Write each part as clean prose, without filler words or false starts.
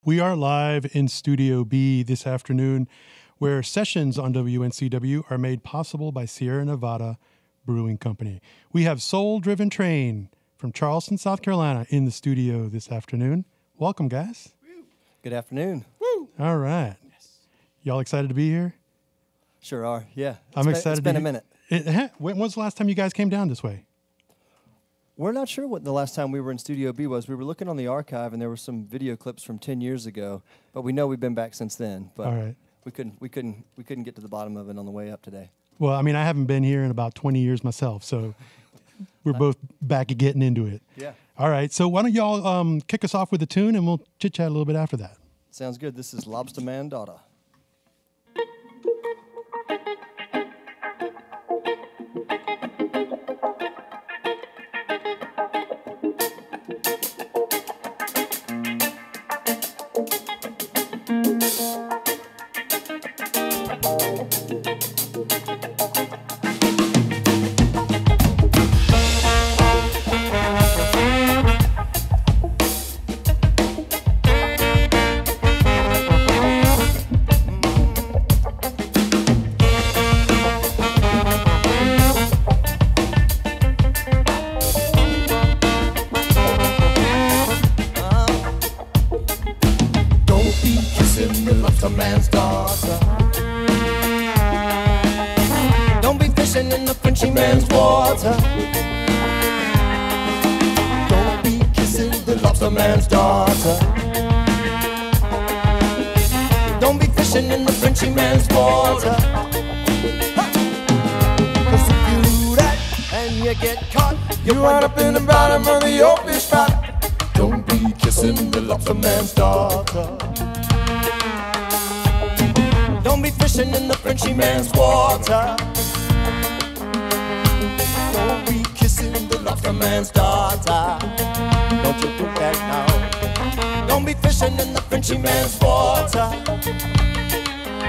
We are live in Studio B this afternoon, where sessions on WNCW are made possible by Sierra Nevada Brewing Company. We have Soul Driven Train from Charleston, South Carolina in the studio this afternoon. Welcome, guys. Good afternoon. Woo! All right. Yes. Y'all excited to be here? Sure are, yeah. I'm excited. It's been a minute. When was the last time you guys came down this way? We're not sure what the last time we were in Studio B was. We were looking on the archive, and there were some video clips from 10 years ago, but we know we've been back since then. But all right. we couldn't get to the bottom of it on the way up today. Well, I mean, I haven't been here in about 20 years myself, so we're both back at getting into it. Yeah. All right, so why don't y'all kick us off with a tune, and we'll chit-chat a little bit after that. Sounds good. This is Lobsterman Daughter.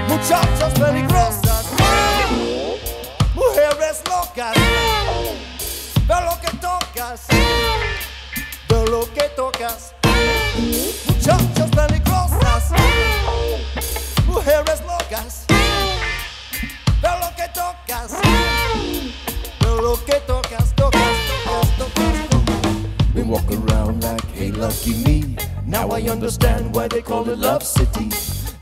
Muchachas peligrosas, mujeres locas, ve lo que tocas, ve lo que tocas. Muchachas peligrosas, mujeres locas, ve lo que tocas, ve lo que tocas, tocas, tocas, tocas, tocas. Been walking around like, hey, lucky me. Now I understand why they call it Love City.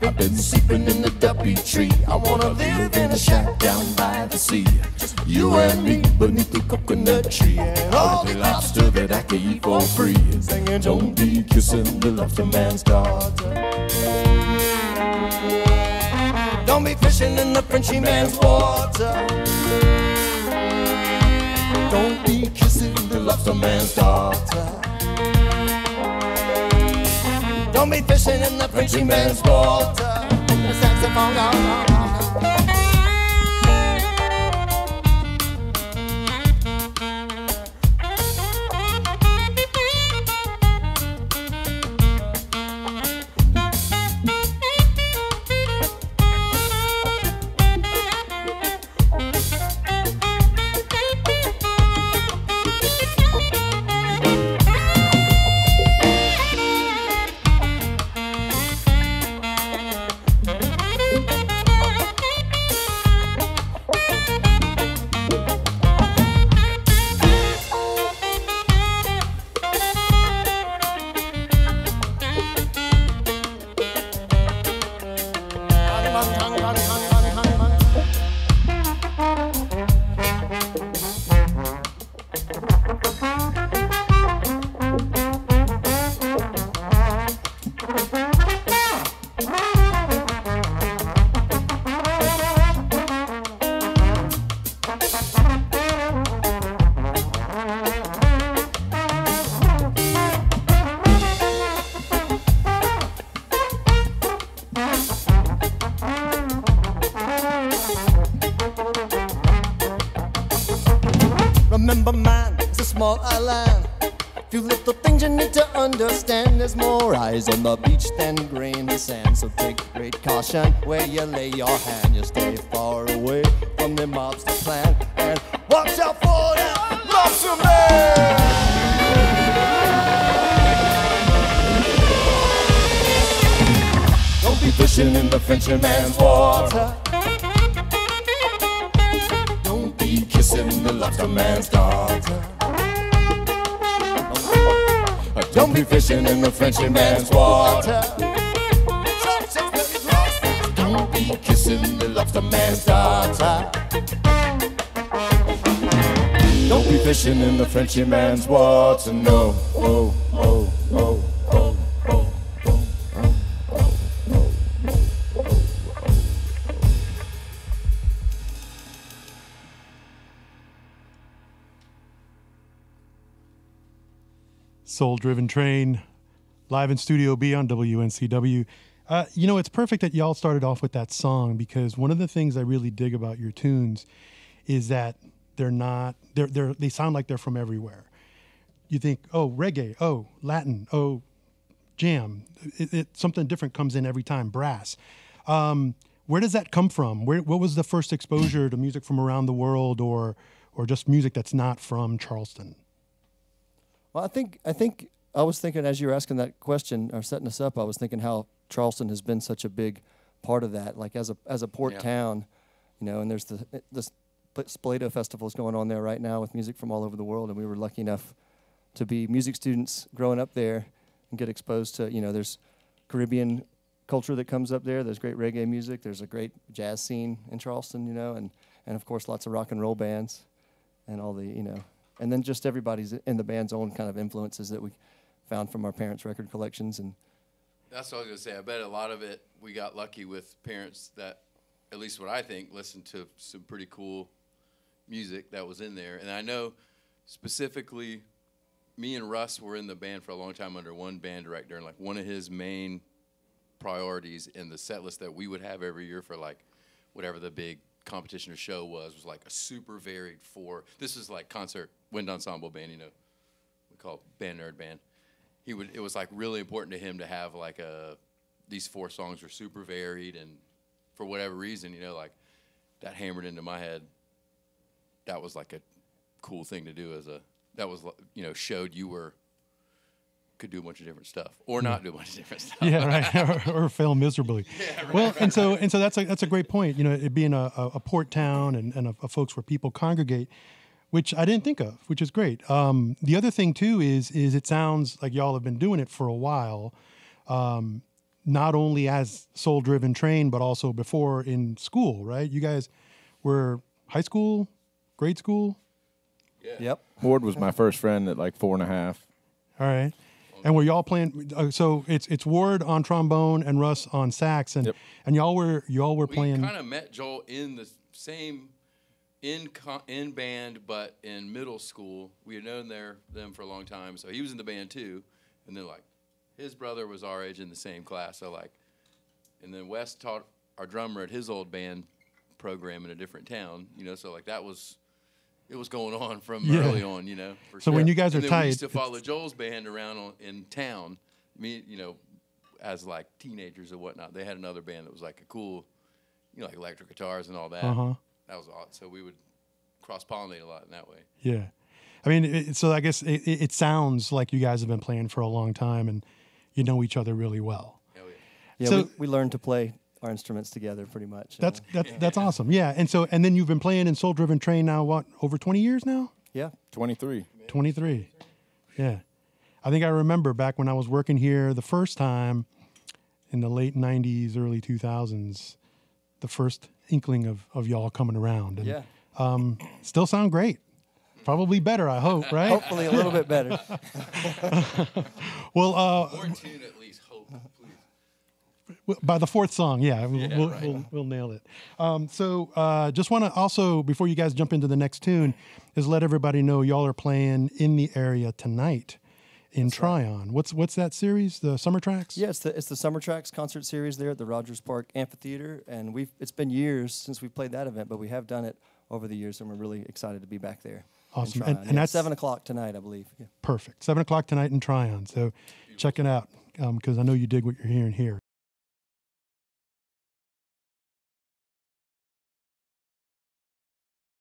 I've been sleeping in the W tree. I wanna live in a shack down by the sea. Just you and me beneath the coconut tree, and all the lobster that I can eat for free. Singing, don't be kissing the lobsterman's daughter. Don't be fishing in the Frenchy man's water. Don't be kissing the lobsterman's daughter. Don't be fishing in the Frenchy man's water. The saxophone, no. Remember, man, it's a small island. Few little things you need to understand. There's more eyes on the beach than grain of sand. So take great caution where you lay your hand. You stay far away from the mobster plan, and watch out for that Lobsterman. fishing in the Frenchman's water. Don't be kissing the Lobsterman's daughter. Don't be fishing in the Frenchman's water. Don't be kissing the Lobsterman's daughter. Don't be fishing in the Frenchman's water, no. Oh, oh, oh, oh, oh, Soul Driven Train, live in Studio B on WNCW. You know, it's perfect that y'all started off with that song, because one of the things I really dig about your tunes is that they sound like they're from everywhere. You think, oh, reggae, oh, Latin, oh, jam. Something different comes in every time, brass. Where does that come from? What was the first exposure to music from around the world, or just music that's not from Charleston? Well, I think I was thinking, as you were asking that question or setting us up, I was thinking how Charleston has been such a big part of that. Like as a port town, you know, and there's the Spoleto Festival's going on there right now with music from all over the world, and we were lucky enough to be music students growing up there and get exposed to, you know, there's Caribbean culture that comes up there. There's great reggae music. There's a great jazz scene in Charleston, you know, and of course lots of rock and roll bands and all the, you know, and then just everybody's in the band's own kind of influences that we found from our parents' record collections. And that's what I was going to say. I bet a lot of it, we got lucky with parents that, at least what I think, listened to some pretty cool music that was in there. And I know specifically me and Russ were in the band for a long time under one band director, and like one of his main priorities in the set list that we would have every year for like whatever the big competition or show was like a super varied this is like concert wind ensemble band, you know, we call it band nerd band. It was like really important to him to have like these 4 songs were super varied, and for whatever reason, you know, like that hammered into my head. That was like a cool thing to do that was, you know, showed you could do a bunch of different stuff or not do a bunch of different stuff. Yeah, right. or fail miserably. Yeah, right, well, right, and so that's a great point. You know, it being a port town and a folks where people congregate, which I didn't think of, which is great. The other thing too is it sounds like y'all have been doing it for a while, not only as Soul Driven Train, but also before in school, right? You guys were high school, grade school. Yeah. yep. Ward was my first friend at like 4.5. All right. And were y'all playing? So it's Ward on trombone and Russ on sax, and Yep. and y'all were playing. We kind of met Joel in the same in band, but in middle school. We had known them for a long time, so he was in the band too. And then like his brother was our age in the same class, so like, and then Wes taught our drummer at his old band program in a different town, you know. So like it was going on from early on, you know. For So sure. when you guys are and then tight, we used to follow Joel's band around in town. Me, you know, as like teenagers or whatnot. They had another band that was like a cool, you know, like electric guitars and all that. Uh-huh. That was odd. So we would cross-pollinate a lot in that way. Yeah, I mean, so I guess it sounds like you guys have been playing for a long time, and you know each other really well. Hell yeah. Yeah, So- we learned to play our instruments together pretty much. That's awesome. Yeah, and then you've been playing in Soul Driven Train now, what, over 20 years now? Yeah. 23. 23. Yeah. I think I remember back when I was working here the first time in the late 90s, early 2000s, the first inkling of y'all coming around. And, Yeah. Still sound great. Probably better, I hope, right? Hopefully a little bit better. Well, More in tune at least, hope, please. by the 4th song, yeah, right. we'll nail it. So just want to also, before you guys jump into the next tune, is let everybody know y'all are playing in the area tonight in Tryon. Right. What's that series? The Summer Tracks? Yeah, it's the Summer Tracks concert series there at the Rogers Park Amphitheater, and it's been years since we played that event, but we have done it over the years, and we're really excited to be back there. Awesome. And And that's 7 o'clock tonight, I believe. Yeah. perfect. 7 o'clock tonight in Tryon. So check it out because I know you dig what you're hearing here.